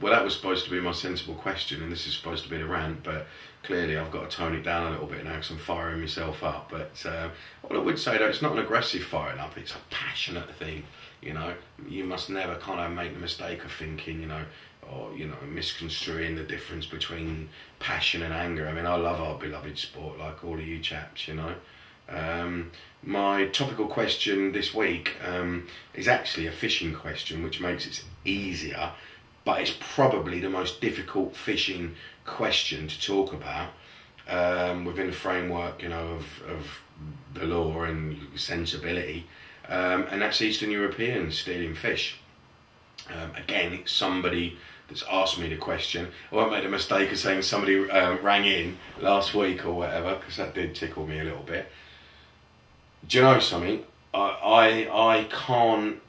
Well, that was supposed to be my sensible question, and this is supposed to be the rant, but clearly I've got to tone it down a little bit now because I'm firing myself up. But what I would say, though, it's not an aggressive firing up, it's a passionate thing, you know. You must never kind of make the mistake of thinking, you know, or, you know, misconstruing the difference between passion and anger. I mean, I love our beloved sport, like all of you chaps, you know. My topical question this week is actually a fishing question, which makes it easier, but it's probably the most difficult fishing question to talk about within the framework, you know, of the law and sensibility, and that's Eastern Europeans stealing fish. Again, it's somebody that's asked me the question. I won't make the mistake of saying somebody rang in last week or whatever, because that did tickle me a little bit. Do you know something? I can't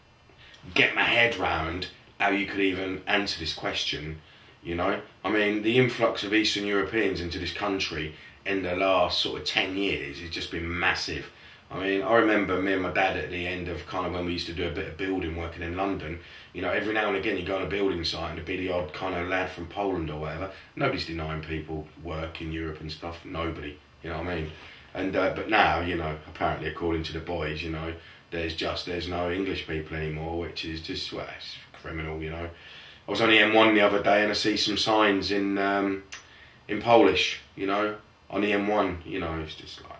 get my head round how you could even answer this question, you know? I mean, the influx of Eastern Europeans into this country in the last sort of 10 years has just been massive. I mean, I remember me and my dad at the end of kind of when we used to do a bit of building working in London, you know, every now and again you go on a building site and there'd be the odd kind of lad from Poland or whatever. Nobody's denying people work in Europe and stuff, nobody, you know what I mean? And but now, you know, apparently according to the boys, you know, there's no English people anymore, which is just, well, it's criminal, you know. I was on the M1 the other day and I see some signs in Polish, you know, on the M1, you know. It's just like,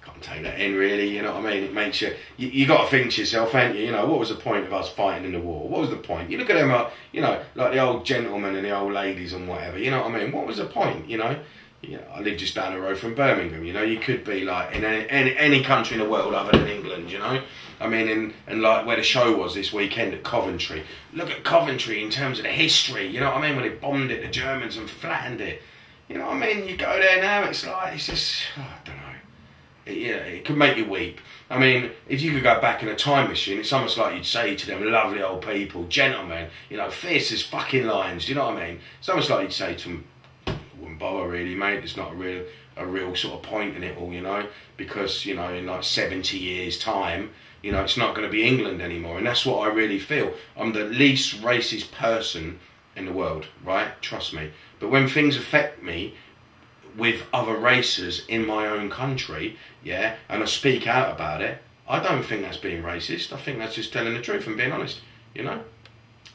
can't take that in really, you know what I mean? It makes you got to think to yourself, ain't you? You know, what was the point of us fighting in the war? What was the point? You look at them, you know, like the old gentlemen and the old ladies and whatever, you know what I mean? What was the point, you know? You know, I live just down the road from Birmingham, you know. You could be like in any country in the world other than England, you know. I mean, and like where the show was this weekend at Coventry. Look at Coventry in terms of the history, you know what I mean, when they bombed it, the Germans, and flattened it. You know what I mean? You go there now, it's like, it's just, oh, I don't know. It could make you weep. I mean, if you could go back in a time machine, it's almost like you'd say to them lovely old people, gentlemen, you know, fierce as fucking lions, do you know what I mean? It's almost like you'd say to them, wouldn't bother really, mate, there's not a real sort of point in it all, you know, because, you know, in like 70 years time, you know, it's not going to be England anymore. And that's what I really feel. I'm the least racist person in the world, right? Trust me. But when things affect me with other races in my own country, yeah, and I speak out about it, I don't think that's being racist. I think that's just telling the truth and being honest, you know?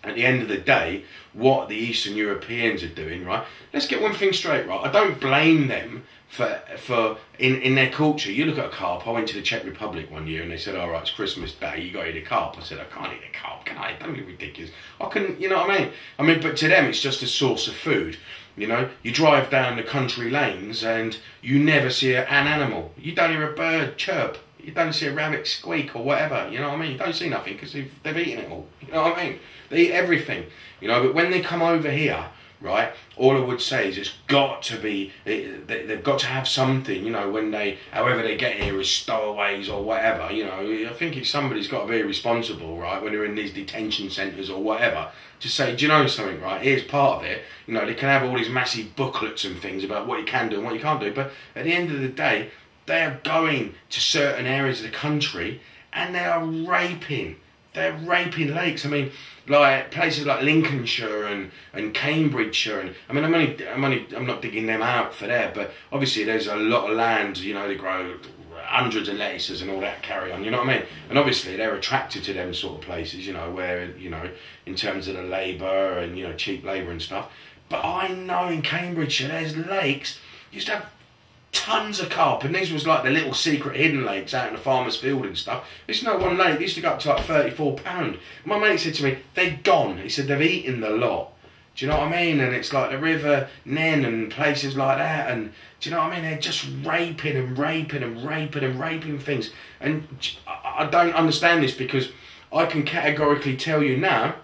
At the end of the day, what the Eastern Europeans are doing, right? Let's get one thing straight, right? I don't blame them for in their culture. You look at a carp. I went to the Czech Republic one year and they said, all right, it's Christmas Day, you got to eat a carp. I said, I can't eat a carp, can I? Don't be ridiculous. I can, you know what I mean? I mean, but to them, it's just a source of food. You know, you drive down the country lanes and you never see an animal. You don't hear a bird chirp. You don't see a rabbit squeak or whatever, you know what I mean? You don't see nothing because they've eaten it all, you know what I mean? They eat everything, you know, but when they come over here, right, all I would say is it's got to be, they've got to have something, you know, when they, however they get here as stowaways or whatever, you know, I think somebody's got to be responsible, right, when they're in these detention centres or whatever, to say, do you know something, right, here's part of it, you know, they can have all these massive booklets and things about what you can do and what you can't do, but at the end of the day, they are going to certain areas of the country and they are raping. They're raping lakes. I mean, like places like Lincolnshire and Cambridgeshire. And I mean, I'm not digging them out for there, but obviously there's a lot of land. You know, they grow hundreds of lettuces and all that carry on. You know what I mean? And obviously they're attracted to them sort of places. You know, where, you know, in terms of the labour and, you know, cheap labour and stuff. But I know in Cambridgeshire there's lakes. Used to have tons of carp, and these was like the little secret hidden lakes out in the farmer's field and stuff. This is no one lake, they used to go up to like £34. My mate said to me, they're gone. He said they've eaten the lot. Do you know what I mean? And it's like the River Nen and places like that, and do you know what I mean? They're just raping and raping and raping and raping things. And I don't understand this, because I can categorically tell you now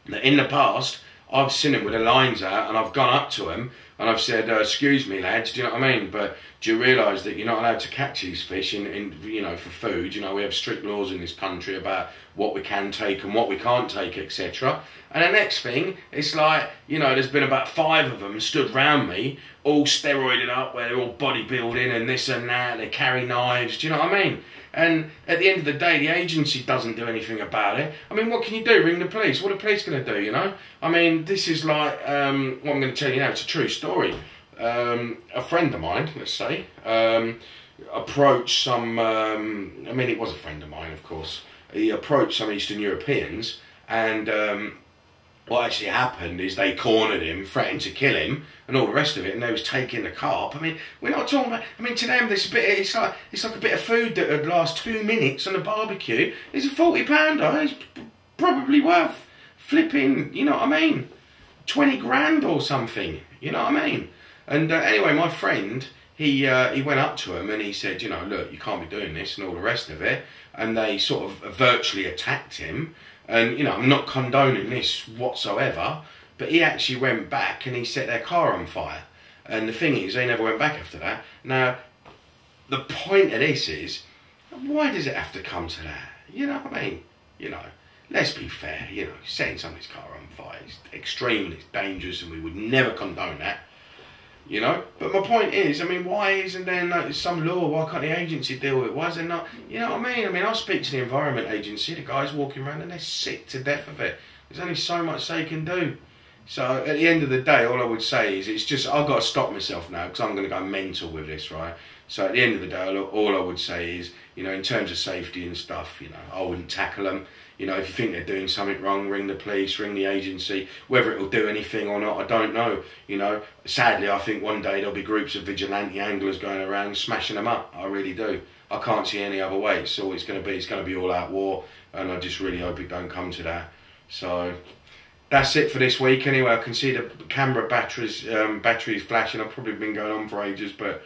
that in the past I've seen them with the lines out and I've gone up to them and I've said, excuse me lads, do you know what I mean? But do you realise that you're not allowed to catch these fish you know, for food? You know, we have strict laws in this country about what we can take and what we can't take, etc. And the next thing, it's like, you know, there's been about 5 of them stood round me, all steroided up, where they're all bodybuilding and this and that, they carry knives, do you know what I mean? And at the end of the day, the agency doesn't do anything about it. I mean, what can you do? Ring the police. What are the police going to do, you know? I mean, this is like, what I'm going to tell you now, it's a true story. A friend of mine, let's say, approached some, I mean, it was a friend of mine, of course. He approached some Eastern Europeans, and what actually happened is they cornered him, threatened to kill him, and all the rest of it, and they was taking the carp. I mean, we're not talking about, I mean, to them, it's like a bit of food that would last 2 minutes on a barbecue. It's a 40-pounder. It's probably worth flipping, you know what I mean, 20 grand or something, you know what I mean? And anyway, my friend, he went up to him and he said, you know, look, you can't be doing this and all the rest of it. And they sort of virtually attacked him. And, you know, I'm not condoning this whatsoever, but he actually went back and he set their car on fire. And the thing is, they never went back after that. Now, the point of this is, why does it have to come to that? You know what I mean? You know, let's be fair, you know, setting somebody's car on fire is extreme, it's dangerous, and we would never condone that. You know, but my point is, I mean, why isn't there some law? Why can't the agency deal with it? Why is there not? You know what I mean? I mean, I speak to the Environment Agency, the guys walking around and they're sick to death of it. There's only so much they can do. So at the end of the day, all I would say is, it's just, I've got to stop myself now because I'm going to go mental with this, right? So at the end of the day, all I would say is, you know, in terms of safety and stuff, you know, I wouldn't tackle them. You know, if you think they're doing something wrong, ring the police, ring the agency. Whether it will do anything or not, I don't know. You know, sadly, I think one day there'll be groups of vigilante anglers going around smashing them up. I really do. I can't see any other way. It's all it's going to be all out war, and I just really hope it don't come to that. So that's it for this week. Anyway, I can see the camera batteries flashing. I've probably been going on for ages, but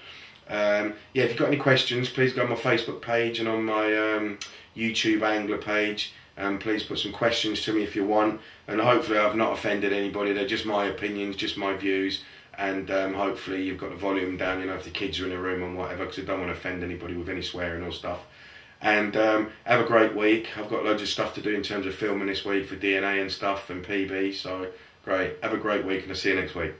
yeah, if you've got any questions, please go on my Facebook page and on my YouTube angler page. Please put some questions to me if you want, and hopefully I've not offended anybody. They're just my opinions, just my views, and hopefully you've got the volume down, you know, if the kids are in the room and whatever, because I don't want to offend anybody with any swearing or stuff. And have a great week. I've got loads of stuff to do in terms of filming this week for DNA and stuff and PB, so great. Have a great week, and I'll see you next week.